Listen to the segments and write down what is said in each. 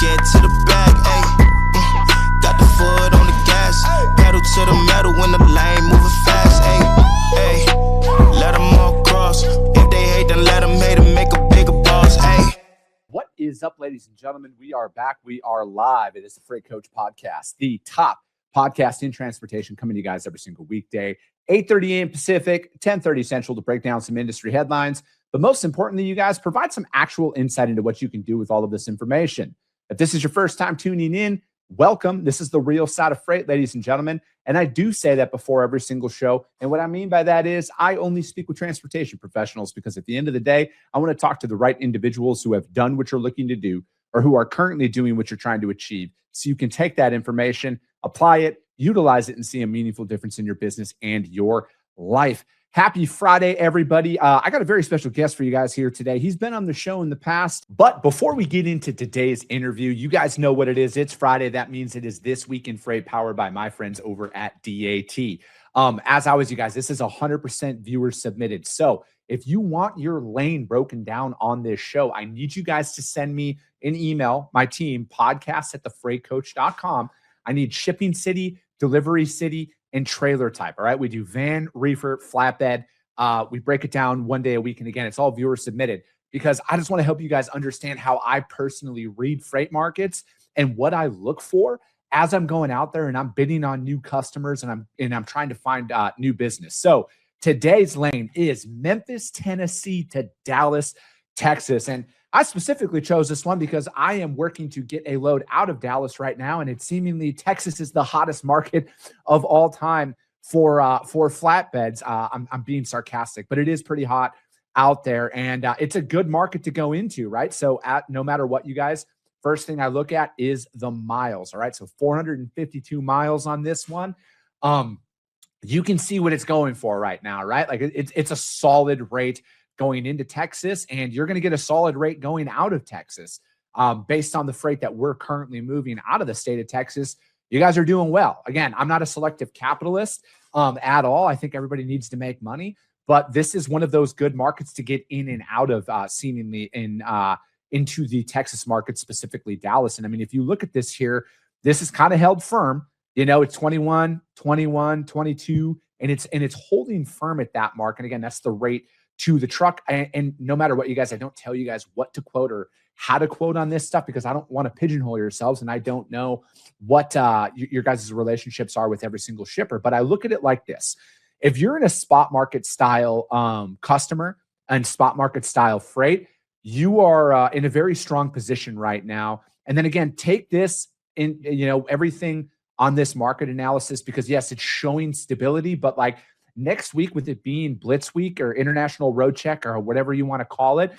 get to the bag, ayy. Got the foot on the gas, pedal to the metal when the lane moving fast, ayy. Ayy, let them all cross. If they hate, then let them hate and make a bigger boss, ayy. What is up, ladies and gentlemen? We are back. We are live. It is the Freight Coach Podcast, the top podcast in transportation, coming to you guys every single weekday, 8:30 a.m. Pacific, 10:30 Central, to break down some industry headlines. But most importantly, you guys provide some actual insight into what you can do with all of this information. If this is your first time tuning in, welcome. This is the real side of freight, ladies and gentlemen. And I do say that before every single show. And what I mean by that is I only speak with transportation professionals, because at the end of the day, I want to talk to the right individuals who have done what you're looking to do or who are currently doing what you're trying to achieve. So you can take that information, apply it, utilize it, and see a meaningful difference in your business and your life. Happy Friday, everybody. I got a very special guest for you guys here today. He's been on the show in the past, but before we get into today's interview, you guys know what it is. It's Friday. That means it is This Week in Freight, powered by my friends over at DAT. As always, you guys, this is 100% viewer submitted. So if you want your lane broken down on this show, I need you guys to send me an email, my team, podcast@thefreightcoach.com. I need shipping city, delivery city, and trailer type. All right. We do van, reefer, flatbed. We break it down one day a week. And again, it's all viewer submitted, because I just want to help you guys understand how I personally read freight markets and what I look for as I'm going out there and I'm bidding on new customers and I'm trying to find new business. So today's lane is Memphis, Tennessee to Dallas, Texas. And I specifically chose this one because I am working to get a load out of Dallas right now, and it's seemingly Texas is the hottest market of all time for flatbeds. I'm being sarcastic, but it is pretty hot out there, and it's a good market to go into, right? So no matter what, you guys, first thing I look at is the miles. All right, so 452 miles on this one. You can see what it's going for right now, right? Like it's a solid rate going into Texas, and you're going to get a solid rate going out of Texas based on the freight that we're currently moving out of the state of Texas. You guys are doing well. Again, I'm not a selective capitalist at all. I think everybody needs to make money, but this is one of those good markets to get in and out of seemingly into the Texas market, specifically Dallas. And I mean, if you look at this here, this is kind of held firm. You know, it's 21, 21, 22, and it's holding firm at that mark. And again, that's the rate to the truck. And no matter what, you guys, I don't tell you guys what to quote or how to quote on this stuff, because I don't want to pigeonhole yourselves, and I don't know what your guys' relationships are with every single shipper. But I look at it like this: if you're in a spot market style customer and spot market style freight, you are in a very strong position right now. And then again, take this in, everything on this market analysis, because yes, it's showing stability, but like next week, with it being Blitz Week or International Road Check or whatever you want to call it,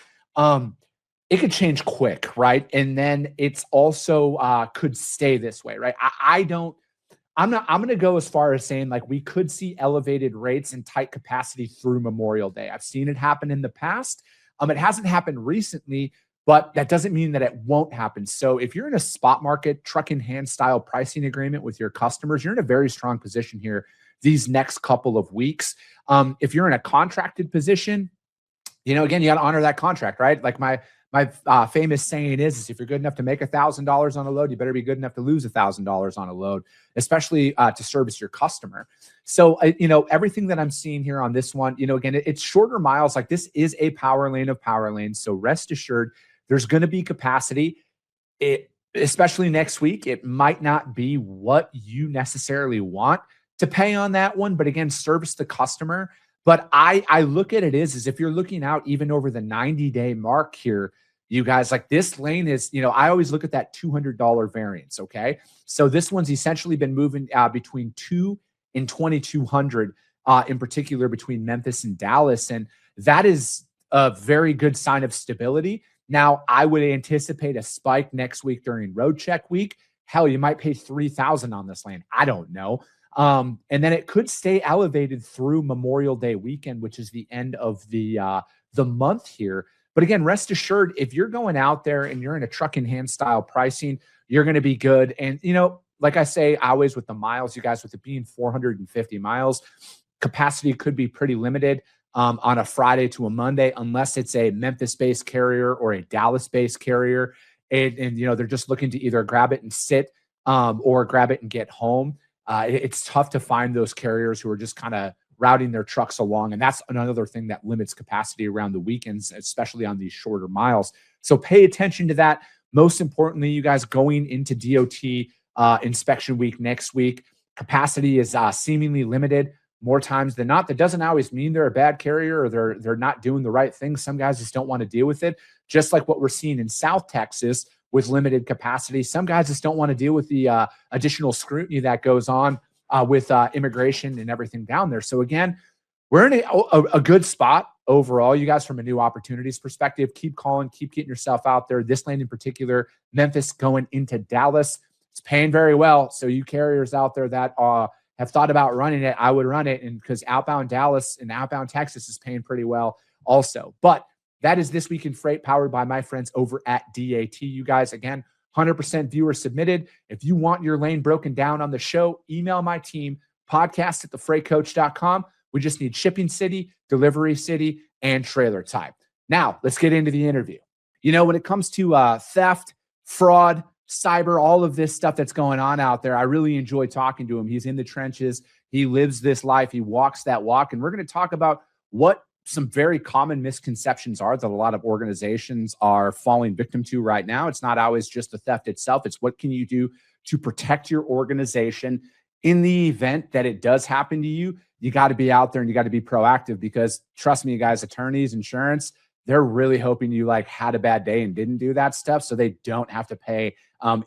it could change quick, right? And then it's also could stay this way, right? I'm going to go as far as saying like we could see elevated rates and tight capacity through Memorial Day. I've seen it happen in the past. It hasn't happened recently, but that doesn't mean that it won't happen. So if you're in a spot market, truck in hand style pricing agreement with your customers, you're in a very strong position here these next couple of weeks. If you're in a contracted position, again, you got to honor that contract, right? Like my famous saying is if you're good enough to make $1,000 on a load, you better be good enough to lose $1,000 on a load, especially to service your customer. So, everything that I'm seeing here on this one, again, it's shorter miles. Like this is a power lane of power lanes. So rest assured, there's going to be capacity. Especially next week, it might not be what you necessarily want to pay on that one, but again, service the customer. But I look at it is if you're looking out even over the 90-day mark here, you guys, like this lane is, I always look at that $200 variance. Okay. So this one's essentially been moving between $200 and $2,200 in particular between Memphis and Dallas. And that is a very good sign of stability. Now, I would anticipate a spike next week during road check week. Hell, you might pay $3,000 on this lane. I don't know. And then it could stay elevated through Memorial Day weekend, which is the end of the month here. But again, rest assured, if you're going out there and you're in a truck in hand style pricing, you're going to be good. And, like I say, always with the miles, you guys, with it being 450 miles, capacity could be pretty limited on a Friday to a Monday, unless it's a Memphis-based carrier or a Dallas-based carrier. and they're just looking to either grab it and sit or grab it and get home. It's tough to find those carriers who are just kind of routing their trucks along. And that's another thing that limits capacity around the weekends, especially on these shorter miles. So pay attention to that. Most importantly, you guys, going into DOT inspection week next week, capacity is seemingly limited more times than not. That doesn't always mean they're a bad carrier or they're not doing the right thing. Some guys just don't want to deal with it. Just like what we're seeing in South Texas with limited capacity. Some guys just don't want to deal with the additional scrutiny that goes on with immigration and everything down there. So again, we're in a good spot overall. You guys, from a new opportunities perspective, keep calling, keep getting yourself out there. This lane in particular, Memphis going into Dallas, it's paying very well. So you carriers out there that have thought about running it, I would run it. And because outbound Dallas and outbound Texas is paying pretty well also. But that is This Week in Freight, powered by my friends over at DAT. You guys, again, 100% viewer submitted. If you want your lane broken down on the show, email my team, podcast@thefreightcoach.com. We just need shipping city, delivery city, and trailer type. Now, let's get into the interview. When it comes to theft, fraud, cyber, all of this stuff that's going on out there, I really enjoy talking to him. He's in the trenches. He lives this life. He walks that walk. And we're going to talk about what some very common misconceptions are that a lot of organizations are falling victim to right now. It's not always just the theft itself. It's what can you do to protect your organization in the event that it does happen to you. You got to be out there and you got to be proactive, because trust me, guys, attorneys, insurance, they're really hoping you had a bad day and didn't do that stuff, so they don't have to pay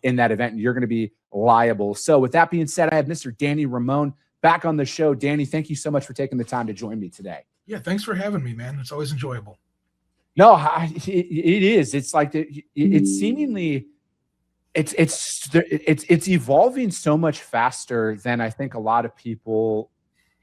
in that event, and you're going to be liable. So with that being said, I have Mr. Danny Ramon back on the show. Danny, thank you so much for taking the time to join me today. Yeah, thanks for having me, man. It's always enjoyable. No, it is. It's like it's seemingly it's evolving so much faster than I think a lot of people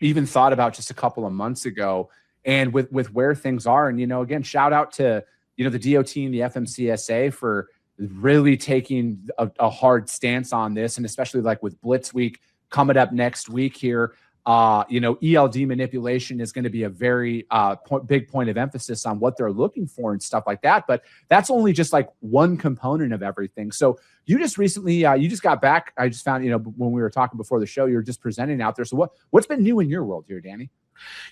even thought about just a couple of months ago. And with where things are, and again, shout out to the DOT and the FMCSA for really taking a hard stance on this, and especially with Blitz Week coming up next week here. ELD manipulation is going to be a very big point of emphasis on what they're looking for and stuff like that. But that's only just one component of everything. So you just recently, you just got back. I just found, when we were talking before the show, you were just presenting out there. So what's been new in your world here, Danny?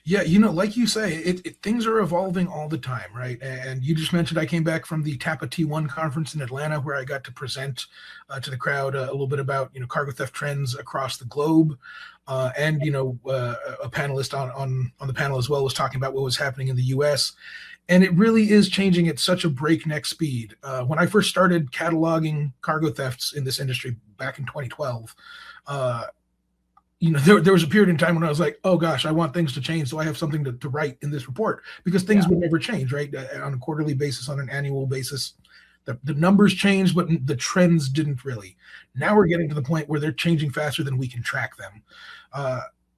Yeah, like you say, things are evolving all the time, right? And you just mentioned I came back from the TAPA T1 conference in Atlanta, where I got to present to the crowd a little bit about cargo theft trends across the globe, and a panelist on the panel as well was talking about what was happening in the U.S. And it really is changing at such a breakneck speed. When I first started cataloging cargo thefts in this industry back in 2012. There was a period in time when I was like, oh gosh, I want things to change, so I have something to write in this report, because things would never change, right? On a quarterly basis, on an annual basis, the numbers changed, but the trends didn't really. Now we're getting to the point where they're changing faster than we can track them.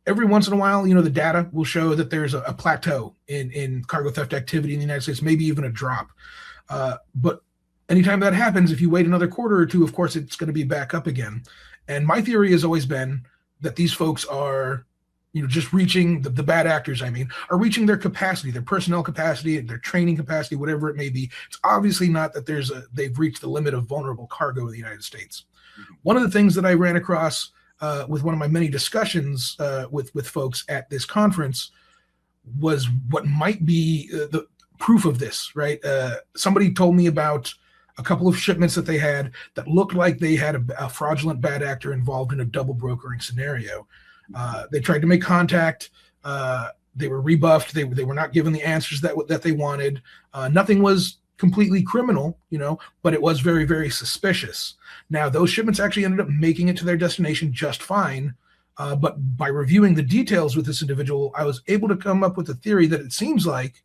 Every once in a while, the data will show that there's a plateau in cargo theft activity in the United States, maybe even a drop. But anytime that happens, if you wait another quarter or two, of course, it's going to be back up again. And my theory has always been that these folks are, just reaching the bad actors, are reaching their capacity, their personnel capacity, their training capacity, whatever it may be. It's obviously not that they've reached the limit of vulnerable cargo in the United States. Mm-hmm. One of the things that I ran across with one of my many discussions with folks at this conference was what might be the proof of this, right? Somebody told me about a couple of shipments that they had that looked like they had a fraudulent bad actor involved in a double brokering scenario. They tried to make contact. They were rebuffed. They were not given the answers that they wanted. Nothing was completely criminal, but it was very, very suspicious. Now, those shipments actually ended up making it to their destination just fine. But by reviewing the details with this individual, I was able to come up with a theory that it seems like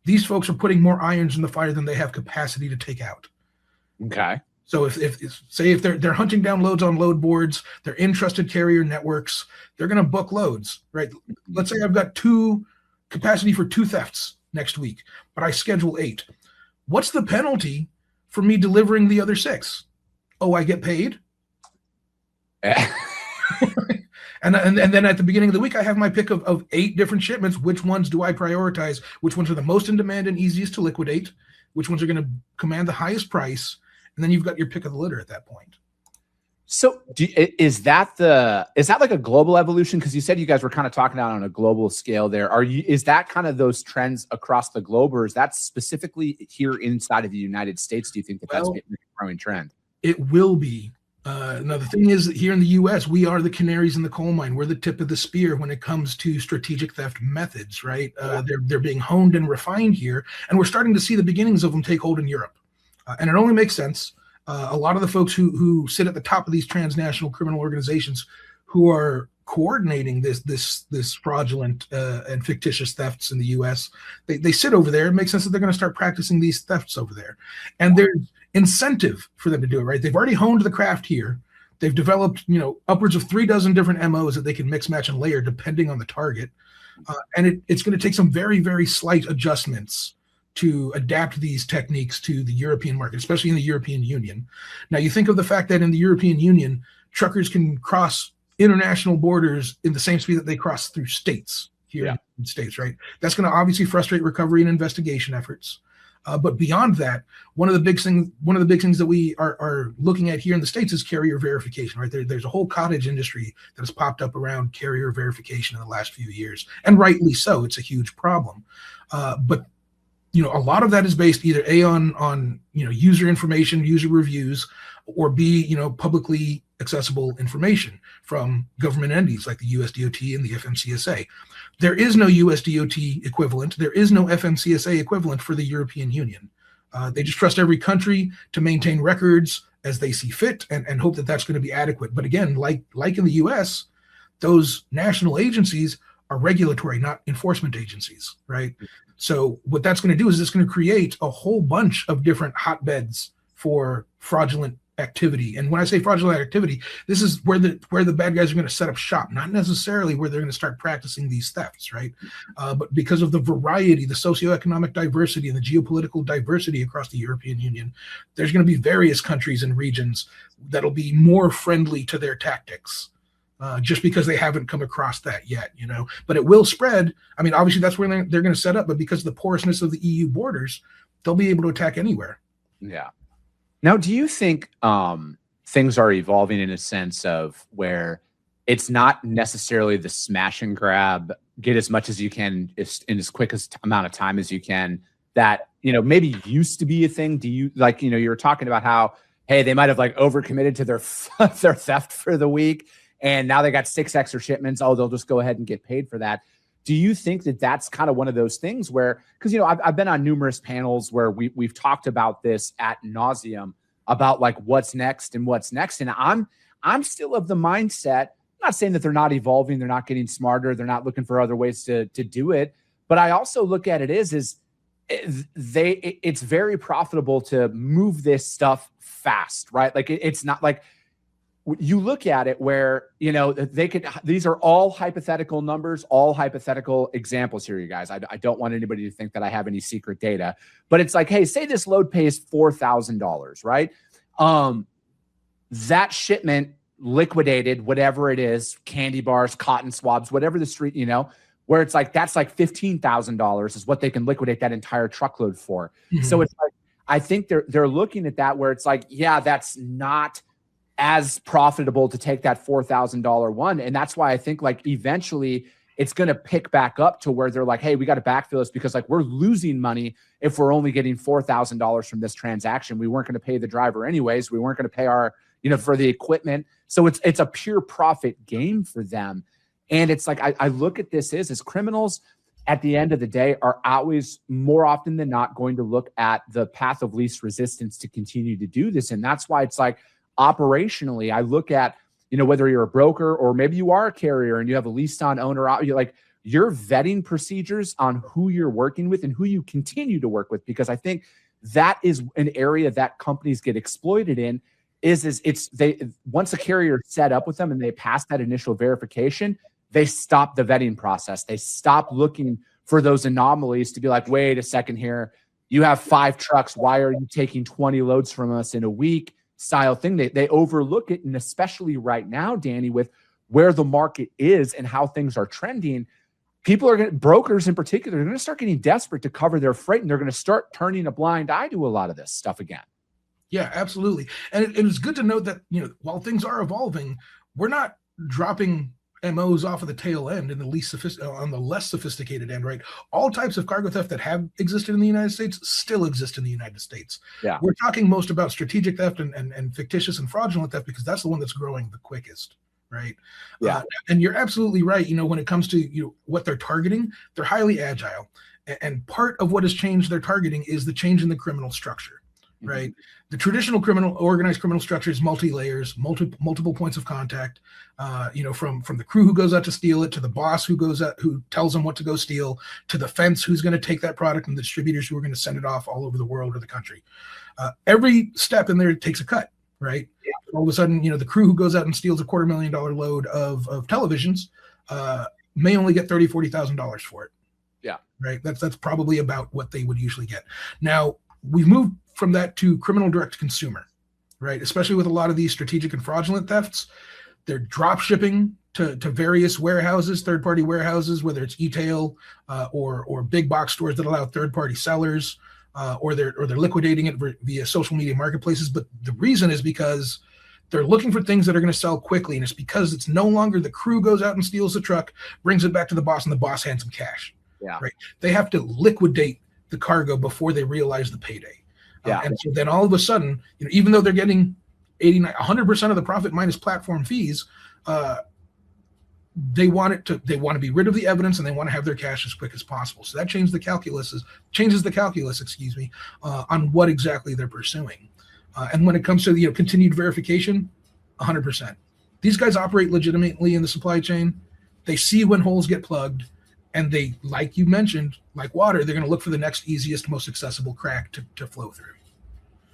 these folks are putting more irons in the fire than they have capacity to take out. Okay. So if they're hunting down loads on load boards, they're in trusted carrier networks, they're going to book loads, right? Let's say I've got capacity for 2 thefts next week, but I schedule 8. What's the penalty for me delivering the other 6? Oh, I get paid. And then at the beginning of the week, I have my pick of 8 different shipments. Which ones do I prioritize? Which ones are the most in demand and easiest to liquidate? Which ones are going to command the highest price? And then you've got your pick of the litter at that point. So is that like a global evolution? Because you said you guys were kind of talking out on a global scale there. Is that kind of those trends across the globe, or is that specifically here inside of the United States? Do you think that's a growing trend? It will be. Now, the thing is that here in the U.S., we are the canaries in the coal mine. We're the tip of the spear when it comes to strategic theft methods, right? They're being honed and refined here, and we're starting to see the beginnings of them take hold in Europe. And it only makes sense. A lot of the folks who sit at the top of these transnational criminal organizations who are coordinating this fraudulent and fictitious thefts in the U.S., they sit over there. It makes sense that they're going to start practicing these thefts over there. And there's incentive for them to do it, right? They've already honed the craft here. They've developed, upwards of 36 different MOs that they can mix, match, and layer depending on the target. And it's going to take some very, very slight adjustments to adapt these techniques to the European market, especially in the European Union. Now, you think of the fact that in the European Union, truckers can cross international borders in the same speed that they cross through states here in the United States, right? That's going to obviously frustrate recovery and investigation efforts. But beyond that, one of the big things that we are looking at here in the States is carrier verification, right? There's a whole cottage industry that has popped up around carrier verification in the last few years, and rightly so. It's a huge problem. But a lot of that is based either A, on user information, user reviews, or B, publicly accessible information from government entities like the USDOT and the FMCSA. There is no USDOT equivalent. There is no FMCSA equivalent for the European Union. They just trust every country to maintain records as they see fit and hope that that's going to be adequate. But again, like in the US, those national agencies are regulatory, not enforcement agencies, right? So what that's going to do is it's going to create a whole bunch of different hotbeds for fraudulent activity. And when I say fraudulent activity, this is where the bad guys are going to set up shop, not necessarily where they're going to start practicing these thefts, right? But because of the variety, the socioeconomic diversity, and the geopolitical diversity across the European Union, there's going to be various countries and regions that'll be more friendly to their tactics. Just because they haven't come across that yet, but it will spread. I mean, obviously that's where they're going to set up, but because of the porousness of the EU borders, they'll be able to attack anywhere. Yeah. Now, do you think things are evolving in a sense of where it's not necessarily the smash and grab, get as much as you can in as quick amount of time as you can, that, maybe used to be a thing? Do you you were talking about how, hey, they might have overcommitted to their theft for the week, and now they got 6 extra shipments. Oh, they'll just go ahead and get paid for that. Do you think that that's kind of one of those things where, because, I've been on numerous panels where we've talked about this ad nauseum about what's next. And I'm still of the mindset, I'm not saying that they're not evolving, they're not getting smarter, they're not looking for other ways to do it. But I also look at it it's very profitable to move this stuff fast, right? It's not like, you look at it where, these are all hypothetical numbers, all hypothetical examples here, you guys. I don't want anybody to think that I have any secret data, but it's hey, say this load pays $4,000, right? That shipment liquidated, whatever it is, candy bars, cotton swabs, whatever the street, where it's that's $15,000 is what they can liquidate that entire truckload for. Mm-hmm. So it's I think they're looking at that where it's yeah, that's not as profitable to take that $4,000 one. And that's why I think eventually it's going to pick back up to where they're hey, we got to backfill this because we're losing money if we're only getting $4,000 from this transaction. We weren't going to pay the driver anyways. We weren't going to pay our, for the equipment. So it's a pure profit game for them. And it's I look at this as criminals at the end of the day are always more often than not going to look at the path of least resistance to continue to do this. And that's why it's operationally, I look at, whether you're a broker or maybe you are a carrier and you have a leased on owner, your vetting procedures on who you're working with and who you continue to work with, because I think that is an area that companies get exploited in once a carrier is set up with them and they pass that initial verification, they stop the vetting process. They stop looking for those anomalies to be wait a second here, you have 5 trucks. Why are you taking 20 loads from us in a week? Style thing. They overlook it. And especially right now, Danny, with where the market is and how things are trending, brokers in particular, they're going to start getting desperate to cover their freight, and they're going to start turning a blind eye to a lot of this stuff again. Yeah, absolutely. And it's good to note that, while things are evolving, we're not dropping MOs off of the tail end in the on the less sophisticated end, right? All types of cargo theft that have existed in the United States still exist in the United States. Yeah. We're talking most about strategic theft and fictitious and fraudulent theft because that's the one that's growing the quickest, right? Yeah. And you're absolutely right. When it comes to what they're targeting, they're highly agile. And part of what has changed their targeting is the change in the criminal structure, right? The traditional organized criminal structure is multi-layers, multiple points of contact, from the crew who goes out to steal it, to the boss who goes out, who tells them what to go steal, to the fence who's going to take that product, and the distributors who are going to send it off all over the world or the country. Every step in there takes a cut, right? Yeah. All of a sudden, the crew who goes out and steals a $250,000 load of televisions may only get $30,000, $40,000 for it. Yeah. Right. That's probably about what they would usually get. Now, we've moved from that to criminal direct to consumer, right? Especially with a lot of these strategic and fraudulent thefts. They're drop shipping to various warehouses, third-party warehouses, whether it's e-tail or big box stores that allow third-party sellers, or they're liquidating it via social media marketplaces. But the reason is because they're looking for things that are going to sell quickly, and it's because it's no longer the crew goes out and steals the truck, brings it back to the boss, and the boss hands them cash. Yeah. Right. They have to liquidate the cargo before they realize the payday. Yeah. And so then all of a sudden, even though they're getting 100% of the profit minus platform fees, they want to be rid of the evidence, and they want to have their cash as quick as possible. So that changes the calculus, on what exactly they're pursuing. And when it comes to the continued verification, 100%. These guys operate legitimately in the supply chain. They see when holes get plugged. And they, like you mentioned, like water, they're going to look for the next easiest, most accessible crack to flow through.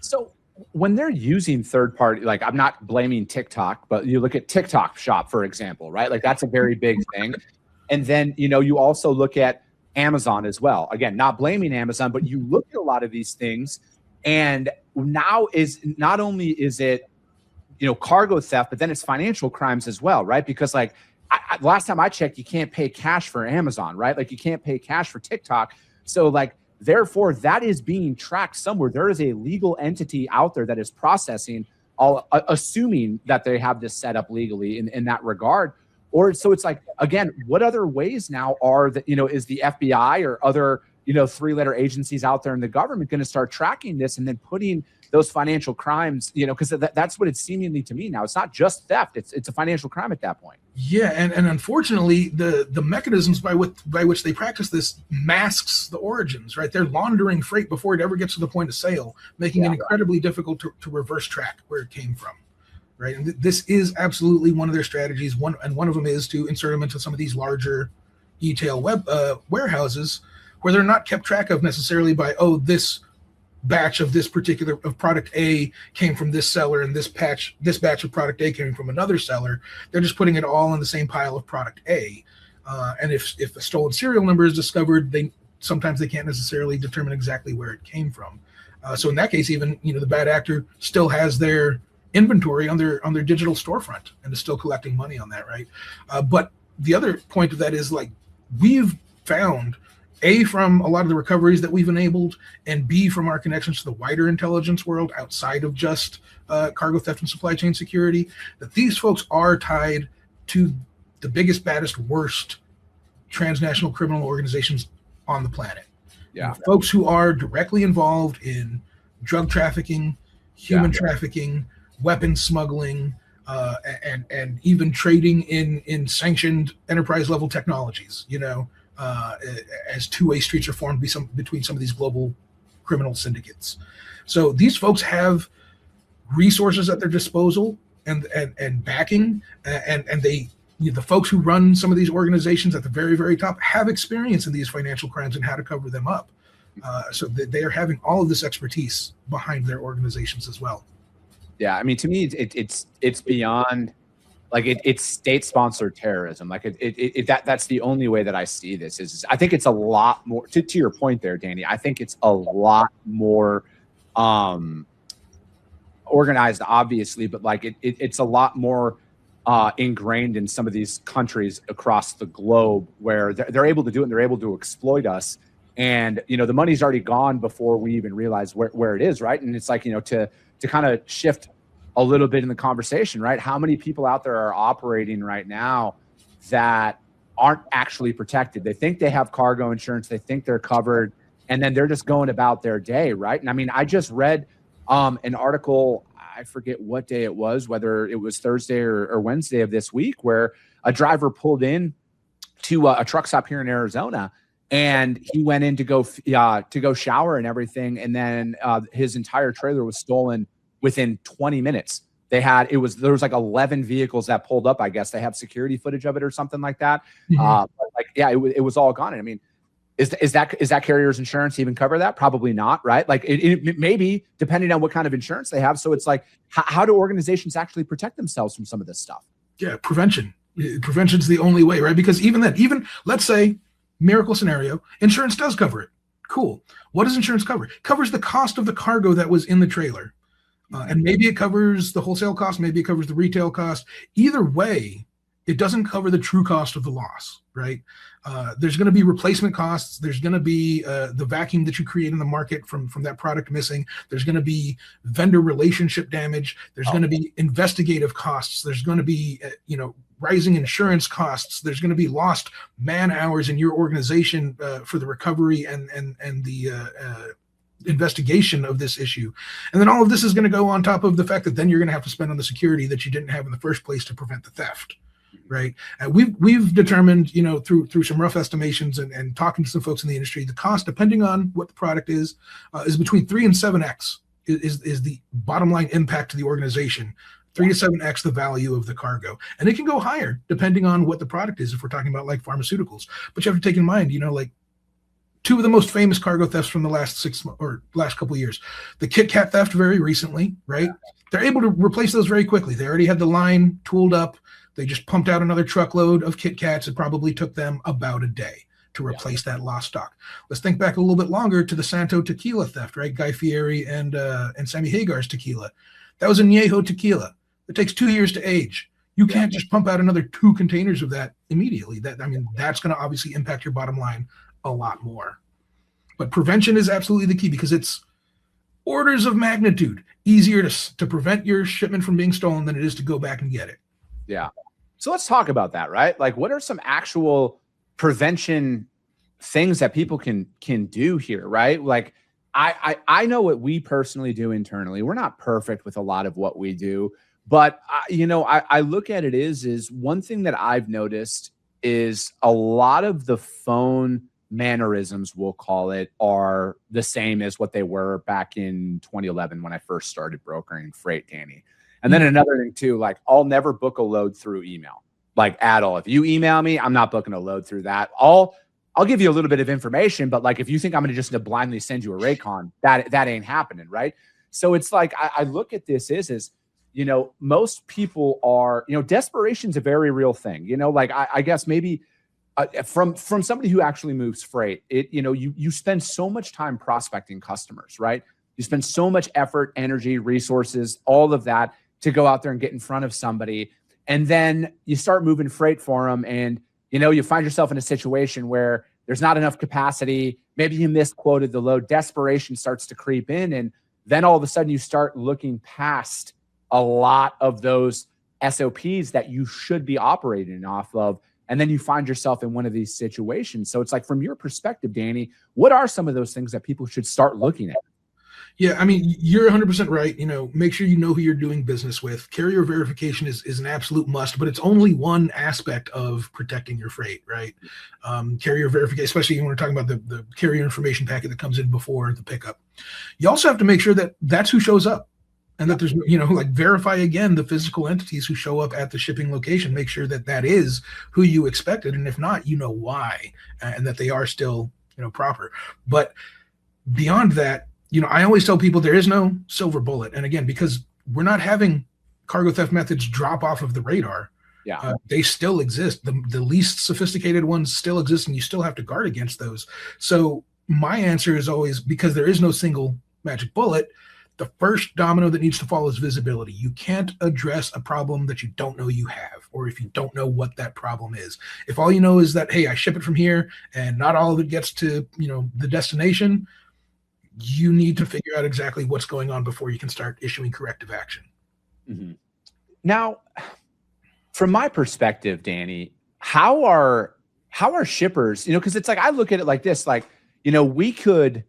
So when they're using third party, like I'm not blaming TikTok, but you look at TikTok Shop, for example, right? Like that's a very big thing. And then, you also look at Amazon as well. Again, not blaming Amazon, but you look at a lot of these things, and now is not only is it, cargo theft, but then it's financial crimes as well, right? Because like, last time I checked, you can't pay cash for Amazon, right? Like you can't pay cash for TikTok. So like, therefore that is being tracked somewhere. There is a legal entity out there that is processing assuming that they have this set up legally in that regard. Or so it's like, again, what other ways now are that, is the FBI or other, 3-letter agencies out there in the government going to start tracking this and then putting those financial crimes, because that's what it's seemingly to me now. It's not just theft. It's a financial crime at that point. Yeah. And unfortunately, the mechanisms by which they practice this masks the origins, right? They're laundering freight before it ever gets to the point of sale, making it incredibly difficult to reverse track where it came from. Right. And this is absolutely one of their strategies. One of them is to insert them into some of these larger e-tail warehouses where they're not kept track of necessarily by, this batch of this particular of product A came from this seller, and this batch of product A came from another seller. They're just putting it all in the same pile of product A. And if a stolen serial number is discovered, sometimes they can't necessarily determine exactly where it came from. So in that case, even the bad actor still has their inventory on their digital storefront and is still collecting money on that, right? But the other point of that is, like, we've found, A, from a lot of the recoveries that we've enabled, and B, from our connections to the wider intelligence world outside of just cargo theft and supply chain security, that these folks are tied to the biggest, baddest, worst transnational criminal organizations on the planet. Yeah. Folks who are directly involved in drug trafficking, human trafficking, weapons smuggling, and even trading in sanctioned enterprise level technologies, as two-way streets are formed between some of these global criminal syndicates. So these folks have resources at their disposal and backing, and they, the folks who run some of these organizations at the very, very top have experience in these financial crimes and how to cover them up. So they are having all of this expertise behind their organizations as well. Yeah, I mean, to me, it's beyond, like, it's state-sponsored terrorism. Like that's the only way that I see this. Is I think it's a lot more. To your point there, Danny, I think it's a lot more organized, obviously, but like it's a lot more ingrained in some of these countries across the globe where they're able to do it and they're able to exploit us. And the money's already gone before we even realize where it is, right? And it's like, to kind of shift a little bit in the conversation, right? How many people out there are operating right now that aren't actually protected? They think they have cargo insurance, they think they're covered, and then they're just going about their day, right? And I mean, I just read an article, I forget what day it was, whether it was Thursday or Wednesday of this week, where a driver pulled in to a truck stop here in Arizona, and he went in to go shower and everything, and then his entire trailer was stolen within 20 minutes. There was like 11 vehicles that pulled up. I guess they have security footage of it or something like that. But like, yeah, it was all gone. And I mean, is that carrier's insurance even cover that? Probably not, right? Like it maybe, depending on what kind of insurance they have. So it's like, how do organizations actually protect themselves from some of this stuff? Yeah, prevention. Prevention's the only way, right? Because even let's say miracle scenario, insurance does cover it. Cool. What does insurance cover? It covers the cost of the cargo that was in the trailer. And maybe it covers the wholesale cost, maybe it covers the retail cost. Either way, it doesn't cover the true cost of the loss, right? There's going to be replacement costs. There's going to be the vacuum that you create in the market from that product missing. There's going to be vendor relationship damage. There's going to be investigative costs. There's going to be, rising insurance costs. There's going to be lost man hours in your organization for the recovery and the investigation of this issue. And then all of this is going to go on top of the fact that then you're going to have to spend on the security that you didn't have in the first place to prevent the theft. Right. And we've determined, through some rough estimations and talking to some folks in the industry, the cost, depending on what the product is between 3 and 7x is the bottom line impact to the organization. 3 to 7x the value of the cargo. And it can go higher depending on what the product is, if we're talking about like pharmaceuticals. But you have to take in mind, like two of the most famous cargo thefts from the last couple of years, the Kit Kat theft very recently, right? They're able to replace those very quickly. They already had the line tooled up. They just pumped out another truckload of Kit Kats. It probably took them about a day to replace that lost stock. Let's think back a little bit longer to the Santo tequila theft, right? Guy Fieri and Sammy Hagar's tequila. That was a Añejo tequila. It takes 2 years to age. You can't just pump out another 2 containers of that immediately. That's going to obviously impact your bottom line a lot more. But prevention is absolutely the key, because it's orders of magnitude easier to prevent your shipment from being stolen than it is to go back and get it. Yeah. So let's talk about that, right? Like, what are some actual prevention things that people can do here, right? Like, I know what we personally do internally. We're not perfect with a lot of what we do, but I look at it is one thing that I've noticed is a lot of the phone mannerisms, we'll call it, are the same as what they were back in 2011 when I first started brokering freight, Danny. And then another thing too, like, I'll never book a load through email, like, at all. If you email me, I'm not booking a load through that. I'll give you a little bit of information, but like, if you think I'm going to just blindly send you a Raycon, that ain't happening, right? So it's like, I look at this is most people are, desperation's a very real thing. Like, I guess maybe from somebody who actually moves freight, you spend so much time prospecting customers, right? You spend so much effort, energy, resources, all of that to go out there and get in front of somebody. And then you start moving freight for them. And, you find yourself in a situation where there's not enough capacity. Maybe you misquoted the load. Desperation starts to creep in. And then all of a sudden you start looking past a lot of those SOPs that you should be operating off of. And then you find yourself in one of these situations. So it's like, from your perspective, Danny, what are some of those things that people should start looking at? Yeah, you're 100% right. Make sure you know who you're doing business with. Carrier verification is an absolute must, but it's only one aspect of protecting your freight, right? Carrier verification, especially when we're talking about the carrier information packet that comes in before the pickup. You also have to make sure that that's who shows up, and that there's, verify again the physical entities who show up at the shipping location. Make sure that that is who you expected, and if not, why, and that they are still, proper. But beyond that, I always tell people there is no silver bullet. And again, because we're not having cargo theft methods drop off of the radar, they still exist. The least sophisticated ones still exist, and you still have to guard against those. So my answer is always, because there is no single magic bullet, the first domino that needs to fall is visibility. You can't address a problem that you don't know you have, or if you don't know what that problem is. If all you know is that, hey, I ship it from here and not all of it gets to, the destination, you need to figure out exactly what's going on before you can start issuing corrective action. Mm-hmm. Now, from my perspective, Danny, how are shippers, because it's like, I look at it like this, like, we could,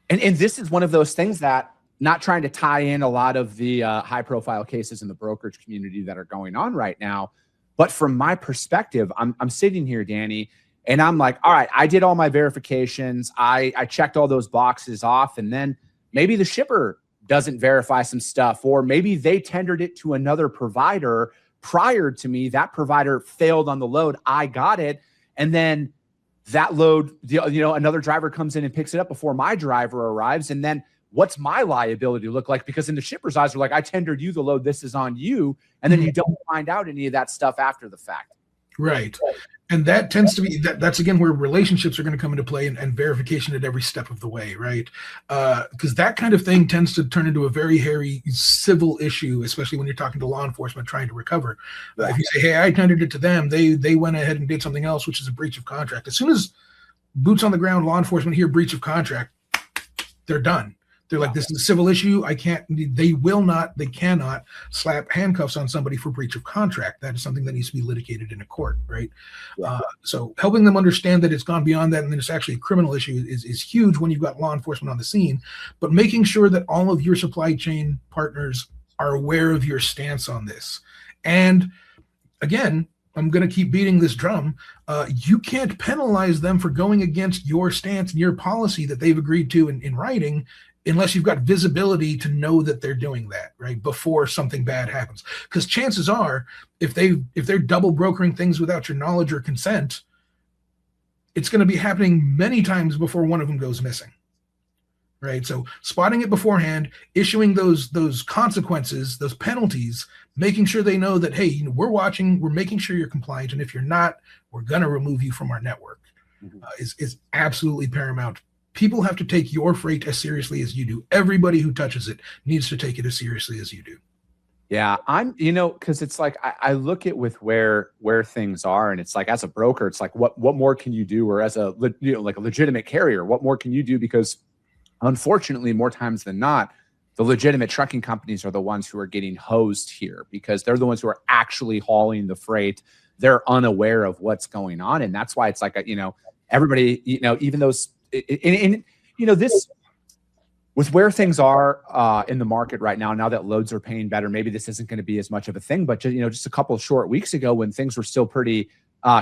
and this is one of those things that, not trying to tie in a lot of the high profile cases in the brokerage community that are going on right now. But from my perspective, I'm sitting here, Danny, and I'm like, all right, I did all my verifications. I checked all those boxes off. And then maybe the shipper doesn't verify some stuff, or maybe they tendered it to another provider prior to me. That provider failed on the load. I got it. And then that load, another driver comes in and picks it up before my driver arrives. And then what's my liability look like? Because in the shipper's eyes, they're like, I tendered you the load, this is on you. And then you don't find out any of that stuff after the fact. Right. And that tends to be, that's again where relationships are going to come into play, and verification at every step of the way, right? Because that kind of thing tends to turn into a very hairy civil issue, especially when you're talking to law enforcement trying to recover. If you say, hey, I tendered it to them, they went ahead and did something else, which is a breach of contract. As soon as boots on the ground, law enforcement hear breach of contract, they're done. They're like, this is a civil issue. They cannot slap handcuffs on somebody for breach of contract. That is something that needs to be litigated in a court, right? Yeah. So helping them understand that it's gone beyond that and that it's actually a criminal issue is huge when you've got law enforcement on the scene. But making sure that all of your supply chain partners are aware of your stance on this. And again, I'm going to keep beating this drum. You can't penalize them for going against your stance and your policy that they've agreed to in writing, unless you've got visibility to know that they're doing that, right, before something bad happens. Because chances are, if they're double brokering things without your knowledge or consent, it's going to be happening many times before one of them goes missing, right? So spotting it beforehand, issuing those consequences, those penalties, making sure they know that, hey, we're watching, we're making sure you're compliant, and if you're not, we're going to remove you from our network, is absolutely paramount. People have to take your freight as seriously as you do. Everybody who touches it needs to take it as seriously as you do. Yeah, because it's like, I look at with where things are, and it's like, as a broker, it's like, what more can you do? Or as a like a legitimate carrier, what more can you do? Because unfortunately, more times than not, the legitimate trucking companies are the ones who are getting hosed here, because they're the ones who are actually hauling the freight. They're unaware of what's going on, and that's why it's like, everybody, even those. This, with where things are in the market right now that loads are paying better, maybe this isn't going to be as much of a thing. But just a couple of short weeks ago, when things were still pretty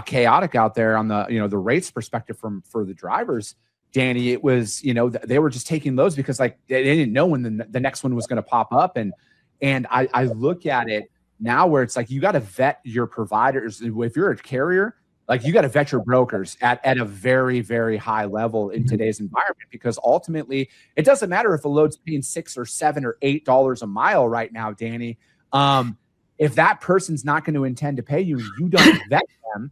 chaotic out there on the the rates perspective for the drivers, Danny, it was they were just taking loads because like they didn't know when the next one was going to pop up, and I look at it now where it's like, you got to vet your providers. If you're a carrier, like, you got to vet your brokers at a very, very high level in today's environment, because ultimately it doesn't matter if a load's paying $6 or $7 or $8 a mile right now, Danny. If that person's not going to intend to pay you, you don't vet them.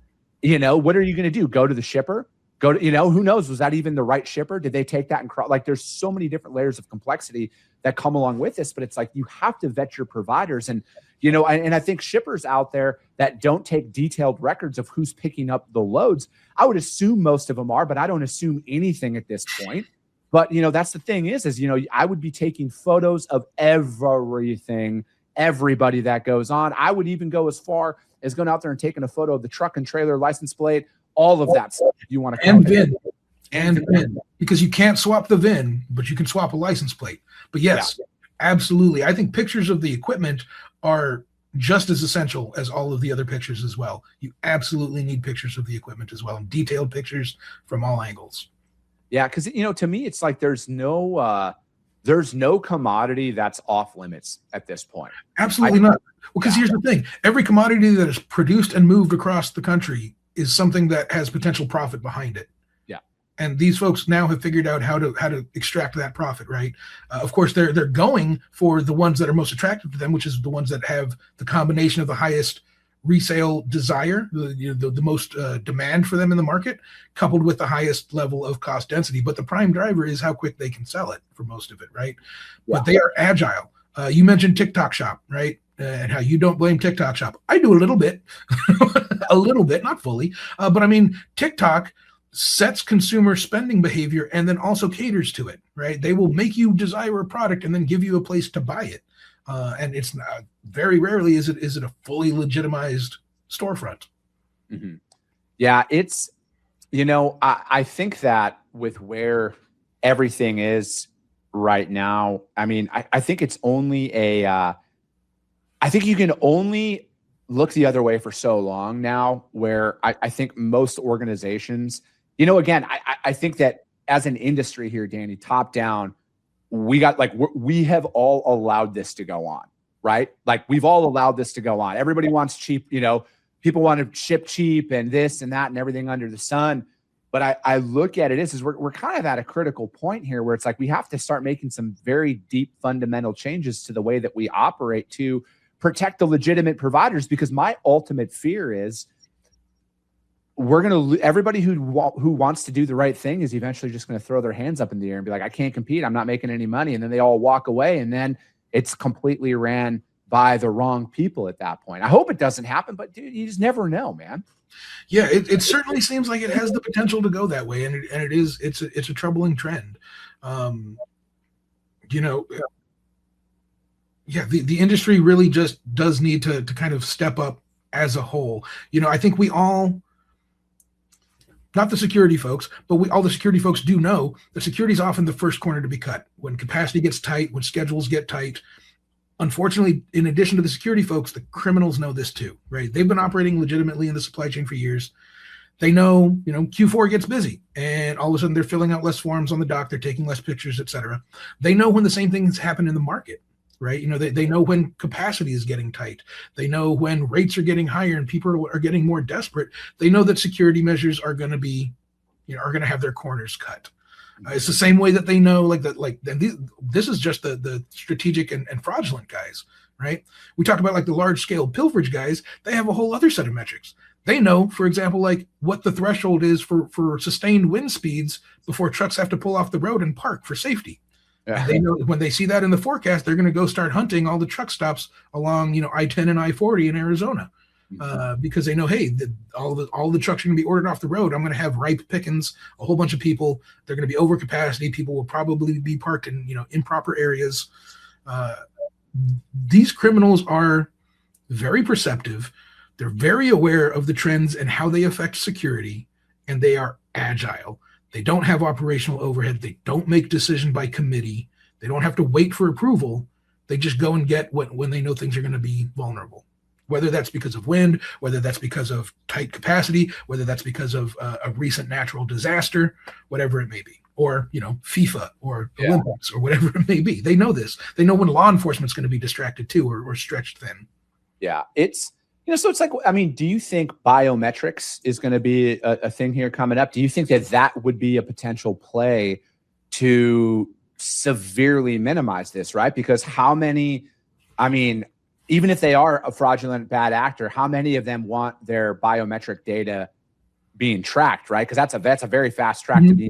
What are you going to do? Go to the shipper? Go to, who knows? Was that even the right shipper? Did they take that and like, there's so many different layers of complexity that come along with this, but it's like, you have to vet your providers. And and I think shippers out there that don't take detailed records of who's picking up the loads, I would assume most of them are, but I don't assume anything at this point. But, that's the thing is I would be taking photos of everything, everybody that goes on. I would even go as far as going out there and taking a photo of the truck and trailer license plate, all of that stuff if you want to. And VIN. And VIN. Because you can't swap the VIN, but you can swap a license plate. But yes, absolutely. I think pictures of the equipment are just as essential as all of the other pictures as well. You absolutely need pictures of the equipment as well, and detailed pictures from all angles. Yeah, because to me, it's like there's no commodity that's off limits at this point. Absolutely not. Well, because here's the thing: every commodity that is produced and moved across the country is something that has potential profit behind it. And these folks now have figured out how to extract that profit, right? Of course, they're going for the ones that are most attractive to them, which is the ones that have the combination of the highest resale desire, the most demand for them in the market, coupled with the highest level of cost density. But the prime driver is how quick they can sell it for most of it, right? Yeah. But they are agile. You mentioned TikTok Shop, right? And how you don't blame TikTok Shop. I do a little bit, not fully. But I mean, TikTok sets consumer spending behavior and then also caters to it, right? They will make you desire a product and then give you a place to buy it. And it's not, very rarely is it a fully legitimized storefront. Mm-hmm. Yeah, it's, I think that with where everything is right now, I mean, I think it's only I think you can only look the other way for so long now, where I think most organizations, again, I think that as an industry here, Danny, top down, we have all allowed this to go on, right? Like we've all allowed this to go on. Everybody wants cheap, people want to ship cheap and this and that and everything under the sun. But I look at it as we're kind of at a critical point here where it's like we have to start making some very deep fundamental changes to the way that we operate to protect the legitimate providers, because my ultimate fear is we're going to everybody who wants to do the right thing is eventually just going to throw their hands up in the air and be like, I can't compete. I'm not making any money. And then they all walk away. And then it's completely ran by the wrong people at that point. I hope it doesn't happen, but dude, you just never know, man. Yeah, it certainly seems like it has the potential to go that way. And it's a troubling trend. Yeah, the industry really just does need to kind of step up as a whole. I think we all, not the security folks, but all the security folks do know that security is often the first corner to be cut. When capacity gets tight, when schedules get tight, unfortunately, in addition to the security folks, the criminals know this too, right? They've been operating legitimately in the supply chain for years. They know, Q4 gets busy and all of a sudden they're filling out less forms on the dock, they're taking less pictures, etc. They know when the same things happen in the market, right? They know when capacity is getting tight. They know when rates are getting higher and people are getting more desperate. They know that security measures are going to be, are going to have their corners cut. It's the same way that they know, this is just the strategic and fraudulent guys, right? We talk about the large scale pilferage guys. They have a whole other set of metrics. They know, for example, what the threshold is for sustained wind speeds before trucks have to pull off the road and park for safety. Yeah. They know when they see that in the forecast, they're going to go start hunting all the truck stops along, I-10 and I-40 in Arizona, because they know, hey, all the trucks are going to be ordered off the road. I'm going to have ripe pickings, a whole bunch of people. They're going to be over capacity. People will probably be parked in improper areas. These criminals are very perceptive. They're very aware of the trends and how they affect security, and they are agile. They don't have operational overhead. They don't make decision by committee. They don't have to wait for approval. They just go and get when they know things are going to be vulnerable, whether that's because of wind, whether that's because of tight capacity, whether that's because of a recent natural disaster, whatever it may be, or, FIFA or Olympics or whatever it may be. They know this. They know when law enforcement's going to be distracted too or stretched thin. Yeah, it's, so it's like, I mean, do you think biometrics is going to be a thing here coming up? Do you think that would be a potential play to severely minimize this, right? Because how many, even if they are a fraudulent bad actor, how many of them want their biometric data being tracked, right? Because that's a very fast track to be,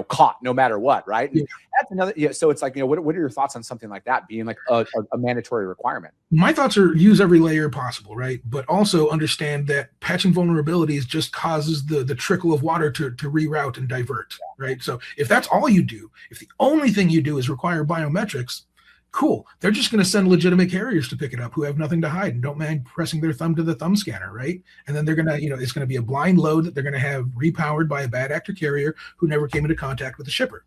caught no matter what, right? Yeah. That's another. So it's like, what are your thoughts on something like that being like a mandatory requirement? My thoughts are use every layer possible, right? But also understand that patching vulnerabilities just causes the trickle of water to reroute and divert, right? So if that's all you do, if the only thing you do is require biometrics, cool. They're just going to send legitimate carriers to pick it up who have nothing to hide and don't mind pressing their thumb to the thumb scanner, right? And then they're going to, it's going to be a blind load that they're going to have repowered by a bad actor carrier who never came into contact with the shipper.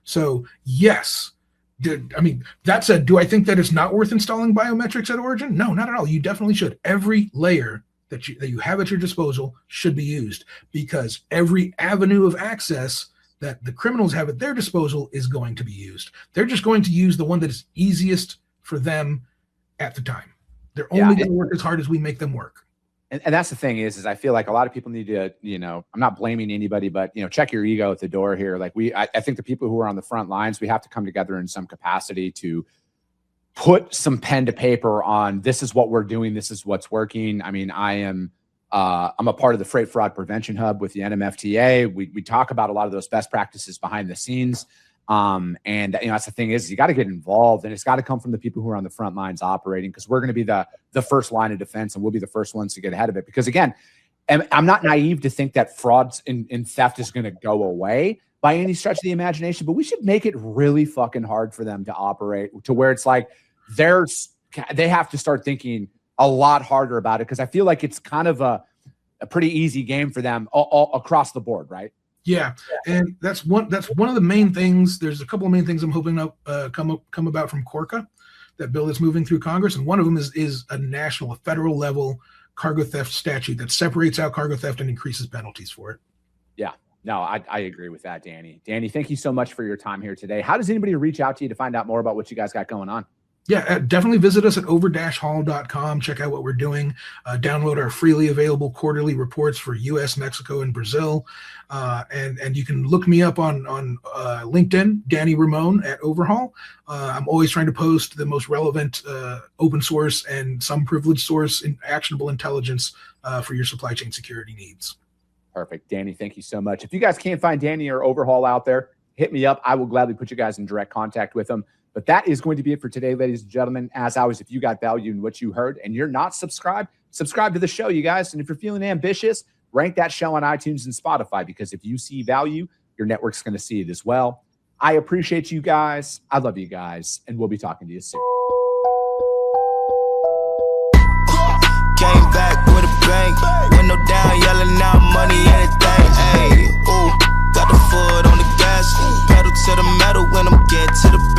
So yes, that said, do I think that it's not worth installing biometrics at origin? No, not at all. You definitely should. Every layer that you have at your disposal should be used, because every avenue of access that the criminals have at their disposal is going to be used. They're just going to use the one that is easiest for them at the time. They're only going to work as hard as we make them work. And that's the thing is I feel like a lot of people need to, I'm not blaming anybody, but, check your ego at the door here. Like I think the people who are on the front lines, we have to come together in some capacity to put some pen to paper on this is what we're doing. This is what's working. I'm a part of the Freight Fraud Prevention Hub with the NMFTA. We talk about a lot of those best practices behind the scenes. And that's the thing is you got to get involved, and it's got to come from the people who are on the front lines operating, because we're going to be the first line of defense, and we'll be the first ones to get ahead of it. Because again, And I'm not naive to think that frauds and theft is going to go away by any stretch of the imagination, but we should make it really fucking hard for them to operate to where it's like they have to start thinking a lot harder about it, because I feel like it's kind of a pretty easy game for them all across the board, right? Yeah, and that's one of the main things. There's a couple of main things I'm hoping to come about from Corca, that bill that's moving through Congress, and one of them is a federal level cargo theft statute that separates out cargo theft and increases penalties for it. Yeah. No, I agree with that, Danny. Danny, thank you so much for your time here today. How does anybody reach out to you to find out more about what you guys got going on? Yeah, definitely visit us at over-haul.com. Check out what we're doing. Download our freely available quarterly reports for US, Mexico, and Brazil. And you can look me up on LinkedIn, Danny Ramon at Overhaul. I'm always trying to post the most relevant open source and some privileged source in actionable intelligence for your supply chain security needs. Perfect. Danny, thank you so much. If you guys can't find Danny or Overhaul out there, hit me up. I will gladly put you guys in direct contact with them. But that is going to be it for today, ladies and gentlemen. As always, if you got value in what you heard and you're not subscribed, subscribe to the show, you guys. And if you're feeling ambitious, rank that show on iTunes and Spotify, because if you see value, your network's going to see it as well. I appreciate you guys. I love you guys. And we'll be talking to you soon. Came back with a bang. Window down, yelling out money, anything. Hey, ooh, got the foot on the gas. Pedal to the metal when I'm getting to the